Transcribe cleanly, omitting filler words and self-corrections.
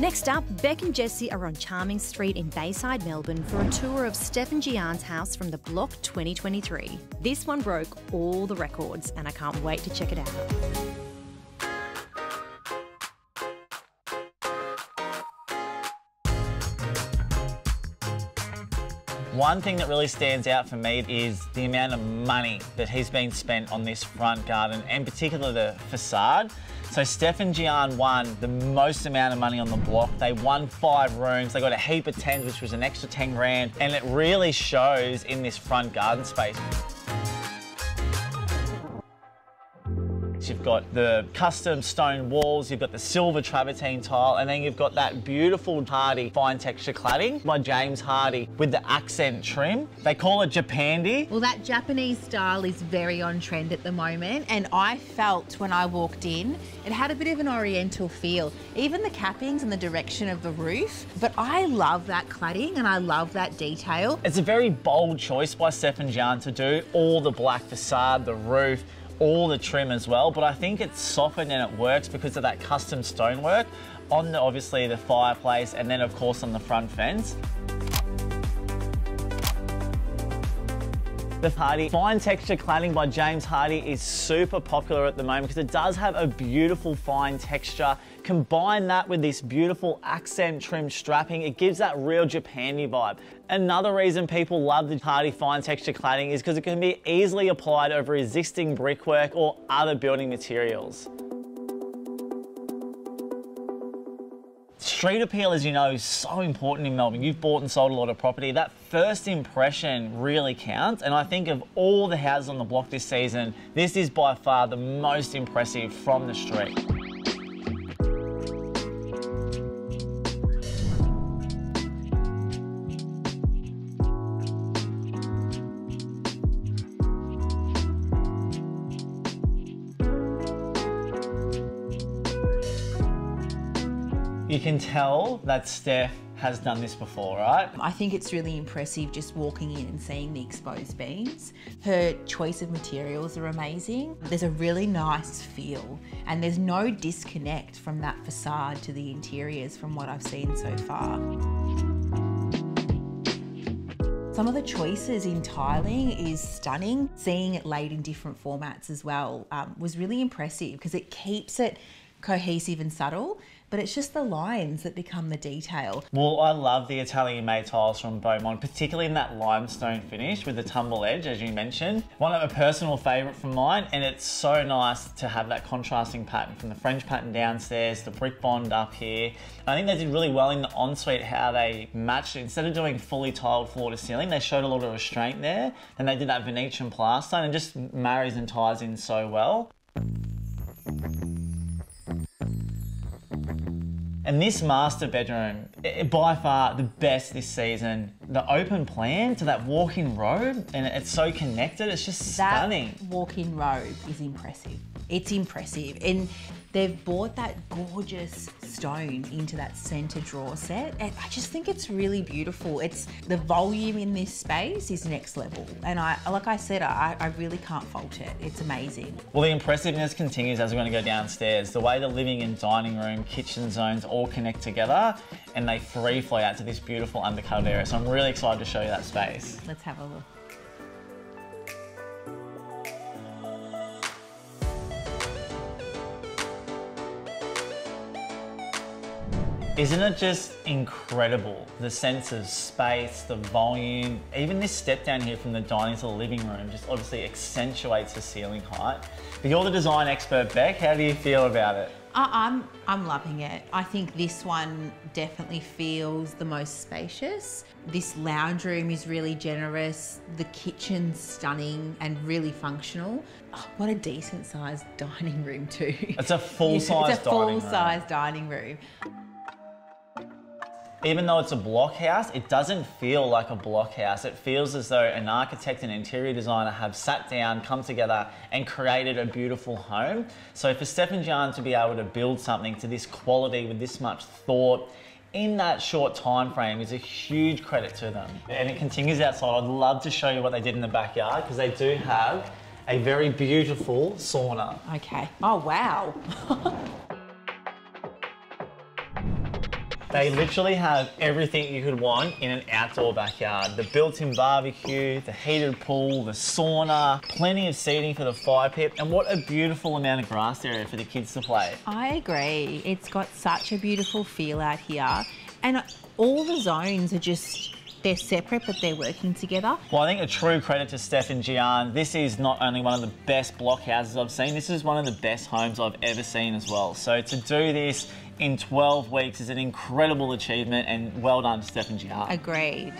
Next up, Beck and Jessie are on Charming Street in Bayside, Melbourne for a tour of Steph and Gian's house from the block 2023. This one broke all the records and I can't wait to check it out. One thing that really stands out for me is the amount of money that has been spent on this front garden, and particularly the facade. So Steph and Gian won the most amount of money on the block. They won 5 rooms. They got a heap of 10s, which was an extra 10 grand. And it really shows in this front garden space. You've got the custom stone walls, you've got the silver travertine tile, and then you've got that beautiful Hardy fine texture cladding by James Hardy with the accent trim. They call it Japandi. Well, that Japanese style is very on trend at the moment, and I felt when I walked in, it had a bit of an oriental feel. Even the cappings and the direction of the roof, but I love that cladding and I love that detail. It's a very bold choice by Steph and Gian to do all the black facade, the roof, all the trim as well, but I think it's softened and it works because of that custom stonework on obviously the fireplace, and then of course on the front fence. The Hardy fine texture cladding by James Hardy is super popular at the moment because it does have a beautiful fine texture. Combine that with this beautiful accent trim strapping, it gives that real Japandi vibe. Another reason people love the Hardy fine texture cladding is because it can be easily applied over existing brickwork or other building materials. Street appeal, as you know, is so important in Melbourne. You've bought and sold a lot of property. That first impression really counts, and I think of all the houses on the block this season, this is by far the most impressive from the street. You can tell that Steph has done this before, right? I think it's really impressive just walking in and seeing the exposed beams. Her choice of materials are amazing. There's a really nice feel, and there's no disconnect from that facade to the interiors from what I've seen so far. Some of the choices in tiling is stunning. Seeing it laid in different formats as well was really impressive because it keeps it cohesive and subtle, but it's just the lines that become the detail. Well, I love the Italian-made tiles from Beaumont, particularly in that limestone finish with the tumble edge, as you mentioned. One of a personal favourite from mine, and it's so nice to have that contrasting pattern from the French pattern downstairs, the brick bond up here. I think they did really well in the ensuite how they matched it. Instead of doing fully tiled floor to ceiling, they showed a lot of restraint there, and they did that Venetian plaster, and it just marries and ties in so well. And this master bedroom, by far the best this season. The open plan to that walk-in robe, and it's so connected, it's just stunning. That walk-in robe is impressive. It's impressive. And they've brought that gorgeous stone into that center drawer set. And I just think it's really beautiful. It's the volume in this space is next level. And like I said, I really can't fault it. It's amazing. Well, the impressiveness continues as we're going to go downstairs. The way the living and dining room, kitchen zones all connect together, and they free flow out to this beautiful undercovered area. So I'm really excited to show you that space. Let's have a look. Isn't it just incredible? The sense of space, the volume, even this step down here from the dining to the living room just obviously accentuates the ceiling height. But you're the design expert, Beck. How do you feel about it? I'm loving it. I think this one definitely feels the most spacious. This lounge room is really generous. The kitchen's stunning and really functional. Oh, what a decent sized dining room too. It's a full-size dining room. Even though it's a block house, it doesn't feel like a block house. It feels as though an architect and interior designer have sat down, come together and created a beautiful home. So for Steph and Gian to be able to build something to this quality with this much thought in that short time frame is a huge credit to them. And it continues outside. I'd love to show you what they did in the backyard because they do have a very beautiful sauna. Okay. Oh, wow. They literally have everything you could want in an outdoor backyard. The built-in barbecue, the heated pool, the sauna, plenty of seating for the fire pit, and what a beautiful amount of grass area for the kids to play. I agree. It's got such a beautiful feel out here, and all the zones are just, they're separate, but they're working together. Well, I think a true credit to Steph and Gian. This is not only one of the best block houses I've seen, this is one of the best homes I've ever seen as well. So to do this in 12 weeks is an incredible achievement, and well done to Steph and Gian. Agreed.